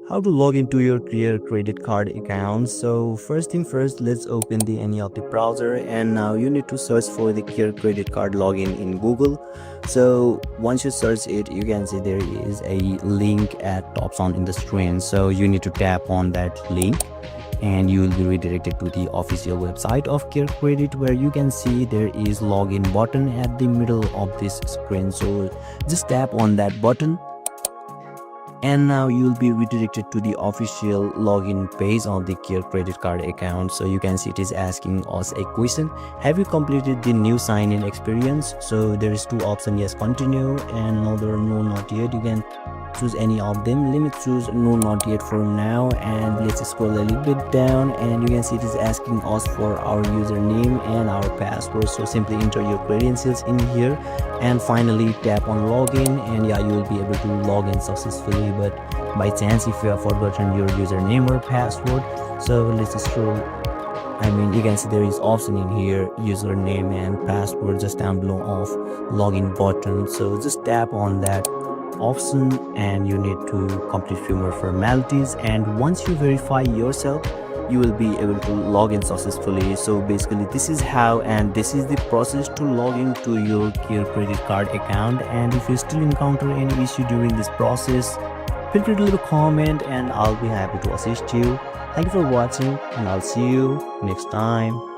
How to log into your CareCredit card account. So first thing first, let's open any of the browser, and now you need to search for the CareCredit card login in Google. So once you search it, you can see there is a link at top on in the screen. So you need to tap on that link and you will be redirected to the official website of CareCredit, where you can see there is login button at the middle of this screen. So just tap on that button, and now you'll be redirected to the official login page on the CareCredit card account. So you can see it is asking us a question: have you completed the new sign-in experience? So there is two options: yes, continue, and another no, not yet. You can choose any of them. Let me choose no, not yet for now, and let's scroll a little bit down, and you can see it is asking us for our username and our password. So simply enter your credentials in here and finally tap on login, and yeah, you will be able to log in successfully. But by chance if you have forgotten your username or password, so let's scroll. You can see there is option in here, username and password, just down below of login button. So just tap on that option and you need to complete few more formalities, and once you verify yourself, you will be able to log in successfully. So basically this is how, and this is the process to log into your CareCredit card account. And if you still encounter any issue during this process, feel free to leave a comment and I'll be happy to assist you. Thank you for watching, and I'll see you next time.